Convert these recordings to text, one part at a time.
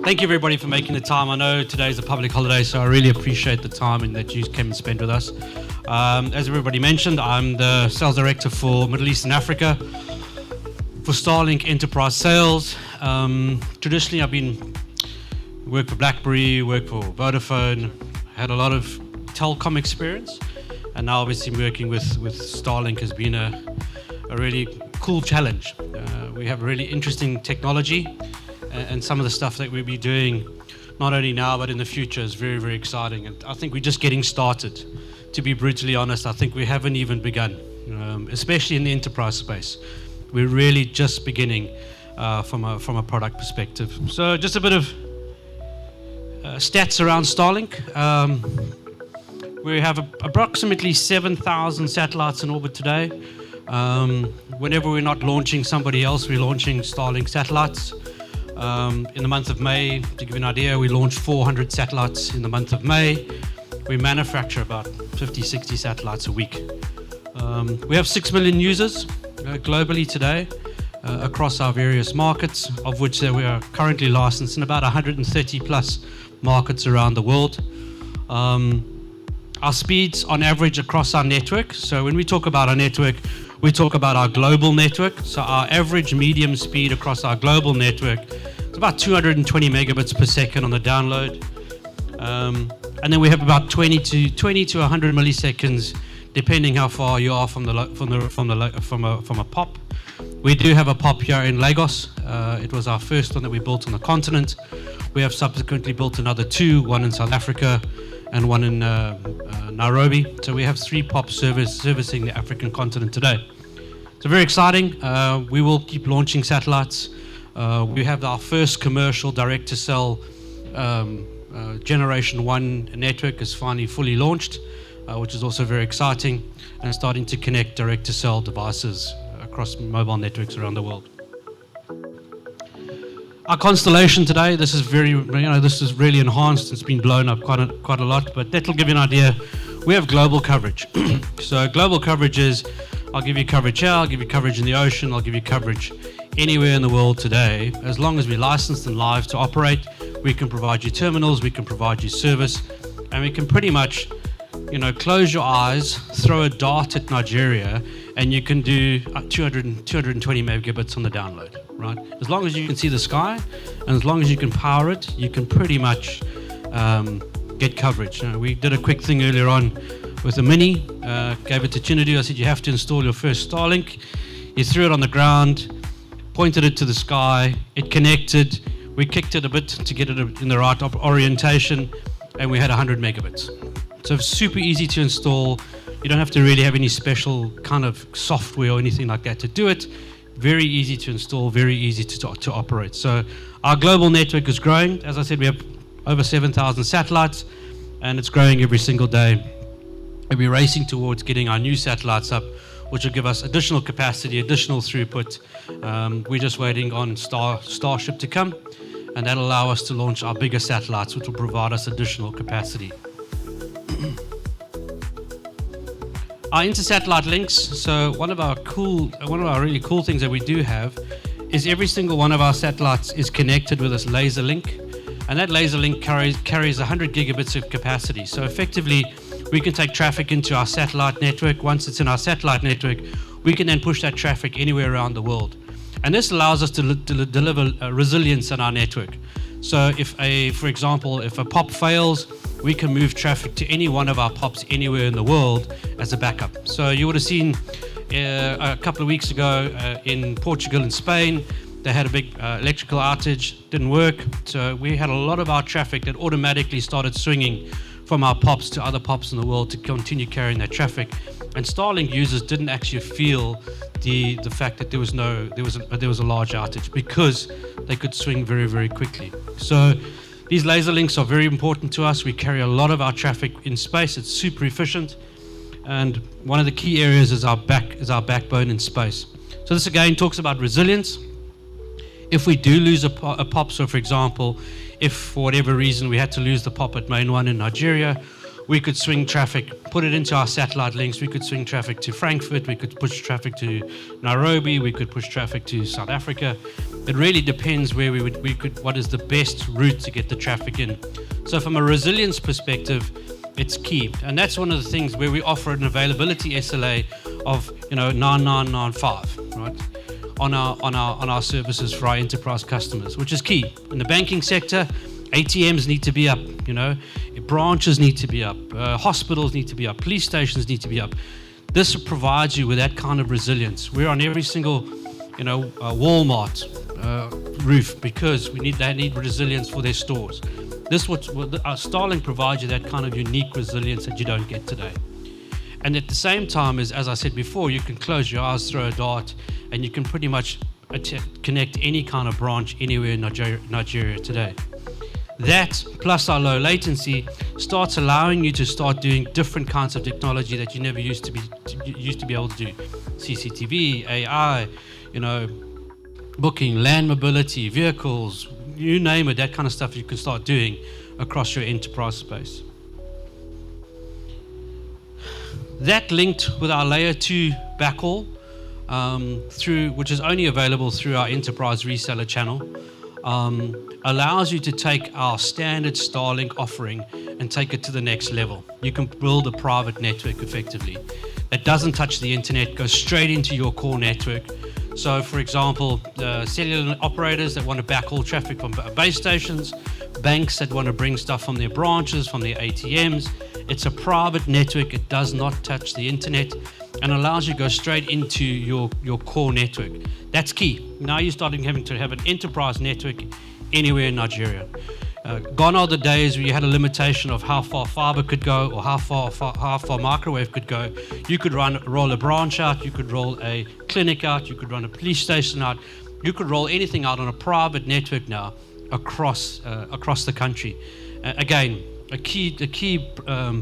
Thank you everybody for making the time. I know today's a public holiday, so I really appreciate the time and that you came and spent with us. As everybody mentioned, I'm the sales director for Middle East and Africa for Starlink Enterprise Sales. Traditionally, I've been worked for BlackBerry, worked for Vodafone, had a lot of telecom experience, and now obviously working with Starlink has been a really cool challenge. We have really interesting technology, and some of the stuff that we'll be doing not only now but in the future is very, very exciting. And I think we're just getting started. To be brutally honest, I think we haven't even begun, especially in the enterprise space. We're really just beginning from a product perspective. So just a bit of stats around Starlink. We have approximately 7,000 satellites in orbit today. Whenever we're not launching somebody else, we're launching Starlink satellites. In the month of May, to give you an idea, we launched 400 satellites in the month of May. We manufacture about 50, 60 satellites a week. We have 6 million users globally today across our various markets, of which we are currently licensed in about 130 plus markets around the world. Our speeds on average across our network, so when we talk about our network, we talk about our global network. So our average medium speed across our global network is about 220 megabits per second on the download. And then we have about 20 to 100 milliseconds, depending how far you are from a POP. We do have a POP here in Lagos. It was our first one that we built on the continent. We have subsequently built another 2, one in South Africa and one in Nairobi. So we have 3 POP servicing the African continent today. So very exciting. We will keep launching satellites. We have our first commercial direct-to-cell Generation 1 network is finally fully launched, which is also very exciting, and starting to connect direct-to-cell devices across mobile networks around the world. Our constellation today, this is really enhanced. It's been blown up quite a lot, but that'll give you an idea. We have global coverage. So global coverage is, I'll give you coverage here, I'll give you coverage in the ocean, I'll give you coverage anywhere in the world today. As long as we're licensed and live to operate, we can provide you terminals, we can provide you service, and we can pretty much, close your eyes, throw a dart at Nigeria, and you can do 220 megabits on the download, right? As long as you can see the sky, and as long as you can power it, you can pretty much get coverage. We did a quick thing earlier on with a Mini, gave it to Chinedu. I said, you have to install your first Starlink. He threw it on the ground, pointed it to the sky, it connected, we kicked it a bit to get it in the right orientation, and we had 100 megabits. So it's super easy to install. You don't have to really have any special kind of software or anything like that to do it. Very easy to install, very easy to operate. So our global network is growing. As I said, we have over 7,000 satellites, and it's growing every single day. And we're racing towards getting our new satellites up, which will give us additional capacity, additional throughput. We're just waiting on Starship to come, and that'll allow us to launch our bigger satellites, which will provide us additional capacity. Our inter-satellite links, so one of our really cool things that we do have is every single one of our satellites is connected with this laser link, and that laser link carries 100 gigabits of capacity. So effectively, we can take traffic into our satellite network. Once it's in our satellite network, we can then push that traffic anywhere around the world. And this allows us to deliver resilience in our network. So for example, if a POP fails, we can move traffic to any one of our POPs anywhere in the world as a backup. So you would have seen a couple of weeks ago in Portugal and Spain, they had a big electrical outage, didn't work. So we had a lot of our traffic that automatically started swinging from our POPs to other POPs in the world to continue carrying that traffic. And Starlink users didn't actually feel the fact that there was a large outage, because they could swing very, very quickly. So these laser links are very important to us. We carry a lot of our traffic in space. It's super efficient, and one of the key areas is our backbone in space. So this again talks about resilience. If we do lose a POP, so for example, if for whatever reason we had to lose the POP at Main 1 in Nigeria, we could swing traffic, put it into our satellite links. We could swing traffic to Frankfurt. We could push traffic to Nairobi. We could push traffic to South Africa. It really depends where what is the best route to get the traffic in. So from a resilience perspective, it's key. And that's one of the things where we offer an availability SLA of 9995, right? On our services for our enterprise customers, which is key. In the banking sector, ATMs need to be up, branches need to be up, hospitals need to be up, police stations need to be up. This provides you with that kind of resilience. We're on every single, Walmart roof because they need resilience for their stores. Starlink provides you that kind of unique resilience that you don't get today. And at the same time, as I said before, you can close your eyes, throw a dart, and you can pretty much connect any kind of branch anywhere in Nigeria today. That, plus our low latency, starts allowing you to start doing different kinds of technology that you never used to be able to do. CCTV, AI, booking, land mobility, vehicles, you name it, that kind of stuff you can start doing across your enterprise space. That linked with our layer 2 backhaul, which is only available through our enterprise reseller channel, allows you to take our standard Starlink offering and take it to the next level. You can build a private network effectively that doesn't touch the internet, goes straight into your core network. So for example, cellular operators that want to backhaul traffic from base stations, banks that want to bring stuff from their branches, from their ATMs. It's a private network. It does not touch the internet and allows you to go straight into your core network. That's key. Now you're having to have an enterprise network anywhere in Nigeria. Gone are the days where you had a limitation of how far fiber could go or how far microwave could go. You could roll a branch out, you could roll a clinic out, you could run a police station out, you could roll anything out on a private network now across the country. Again, a key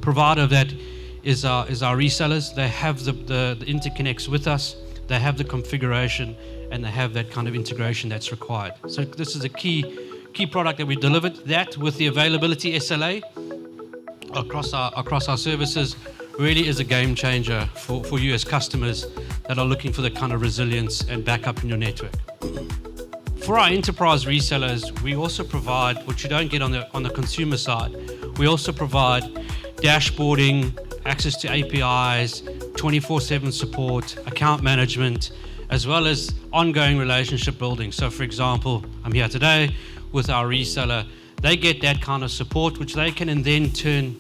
provider of that is our resellers. They have the interconnects with us, they have the configuration, and they have that kind of integration that's required. So this is a key product that we delivered. That with the availability SLA across our services really is a game changer for you as customers that are looking for the kind of resilience and backup in your network. For our enterprise resellers, we also provide, what you don't get on the consumer side, we also provide dashboarding, access to APIs, 24/7 support, account management, as well as ongoing relationship building. So for example, I'm here today with our reseller. They get that kind of support, which they can in then turn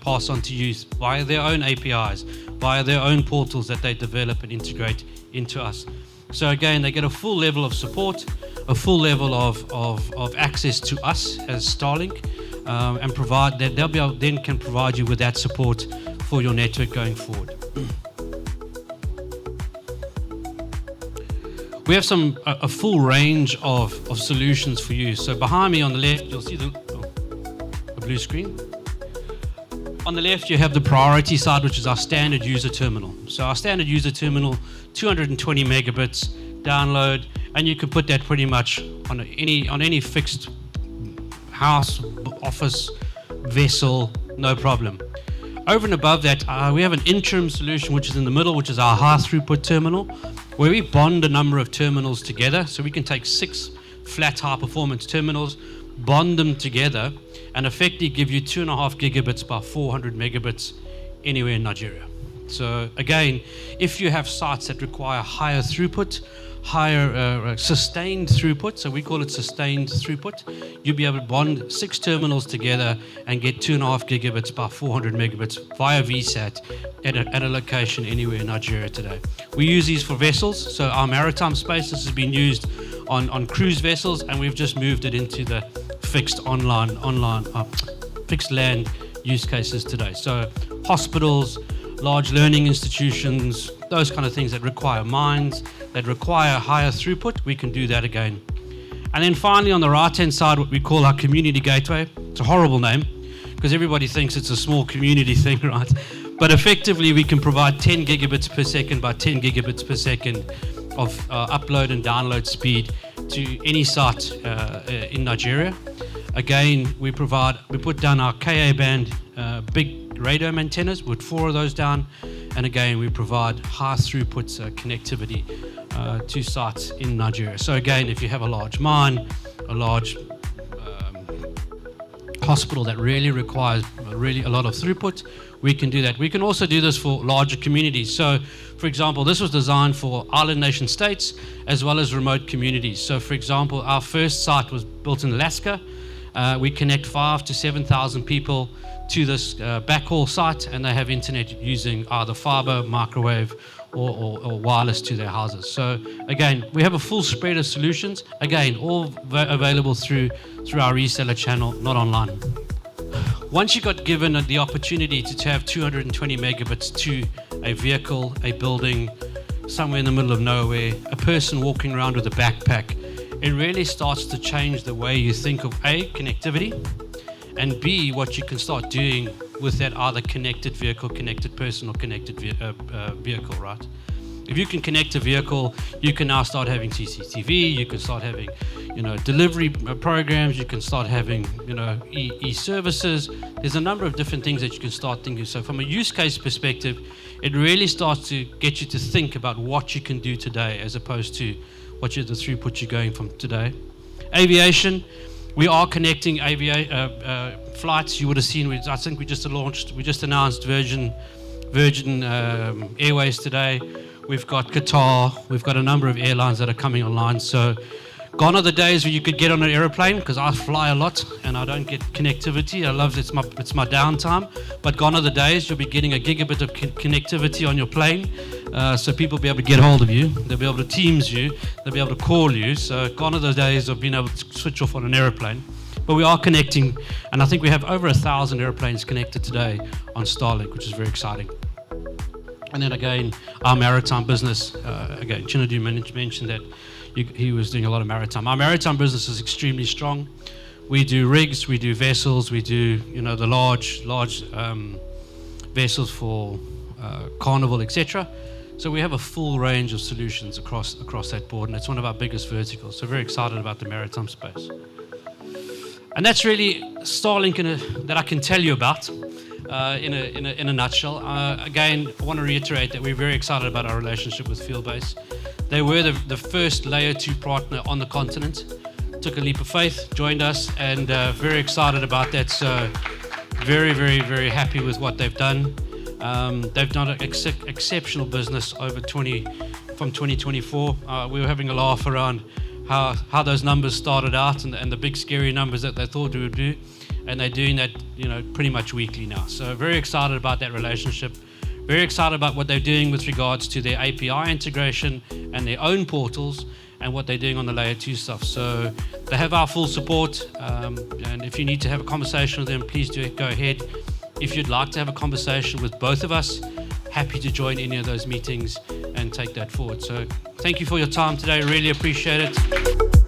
pass on to you via their own APIs, via their own portals that they develop and integrate into us. So again, they get a full level of support, a full level of access to us as Starlink, and provide that then can provide you with that support for your network going forward. We have a full range of solutions for you. So behind me on the left, you'll see a blue screen. On the left, you have the priority side, which is our standard user terminal. So our standard user terminal, 220 megabits download, and you can put that pretty much on any fixed house, office, vessel, no problem. Over and above that, we have an interim solution, which is in the middle, which is our high throughput terminal, where we bond a number of terminals together. So we can take 6 flat high performance terminals, bond them together, and effectively give you 2.5 gigabits by 400 megabits anywhere in Nigeria. So again, if you have sites that require higher throughput, higher sustained throughput, so we call it sustained throughput, you'll be able to bond 6 terminals together and get 2.5 gigabits by 400 megabits via VSAT at a location anywhere in Nigeria today. We use these for vessels, so our maritime space, this has been used on cruise vessels, and we've just moved it into the fixed fixed land use cases today. So hospitals, large learning institutions, those kind of things that require mines, that require higher throughput, we can do that again. And then finally on the right-hand side, what we call our community gateway. It's a horrible name because everybody thinks it's a small community thing, right? But effectively we can provide 10 gigabits per second by 10 gigabits per second of upload and download speed to any site in Nigeria. Again, we put down our Ka band big radome antennas with 4 of those down. And again, we provide high throughput connectivity to sites in Nigeria. So again, if you have a large mine, a large hospital that really requires a lot of throughput, we can do that. We can also do this for larger communities. So, for example, this was designed for island nation states as well as remote communities. So, for example, our first site was built in Alaska. We connect 5,000 to 7,000 people to this backhaul site, and they have internet using either fiber, microwave, or wireless to their houses. So again, we have a full spread of solutions. Again, all available through our reseller channel, not online. Once you got given the opportunity to have 220 megabits to a vehicle, a building, somewhere in the middle of nowhere, a person walking around with a backpack, it really starts to change the way you think of A, connectivity, and B, what you can start doing with that either connected vehicle, connected person, or connected vehicle, right? If you can connect a vehicle, you can now start having CCTV, you can start having, delivery programs, you can start having, e-services. There's a number of different things that you can start thinking. So from a use case perspective, it really starts to get you to think about what you can do today as opposed to the throughput you're going from today. Aviation, we are connecting flights. You would have seen, I think we just announced Virgin Airways today. We've got Qatar. We've got a number of airlines that are coming online. So gone are the days where you could get on an aeroplane, because I fly a lot and I don't get connectivity. I love it's my downtime. But gone are the days you'll be getting a gigabit of connectivity on your plane. So people will be able to get hold of you. They'll be able to Teams you. They'll be able to call you. So gone are the days of being able to switch off on an aeroplane. But we are connecting, and I think we have over 1,000 airplanes connected today on Starlink, which is very exciting. And then again, our maritime business, again, Chinadu mentioned that he was doing a lot of maritime. Our maritime business is extremely strong. We do rigs, we do vessels, we do, the large vessels for Carnival, etc. So we have a full range of solutions across that board, and it's one of our biggest verticals. So very excited about the maritime space. And that's really Starlink that I can tell you about in a nutshell. Again, I want to reiterate that we're very excited about our relationship with Fieldbase. They were the first layer 2 partner on the continent. Took a leap of faith, joined us, and very excited about that. So very, very, very happy with what they've done. They've done an exceptional business from 2024. We were having a laugh around how those numbers started out and the big scary numbers that they thought we would do, and they're doing that pretty much weekly now. So very excited about that relationship, very excited about what they're doing with regards to their API integration and their own portals and what they're doing on the layer 2 stuff. So they have our full support, and if you need to have a conversation with them, please do go ahead. If you'd like to have a conversation with both of us, happy to join any of those meetings and take that forward. So thank you for your time today. Really appreciate it.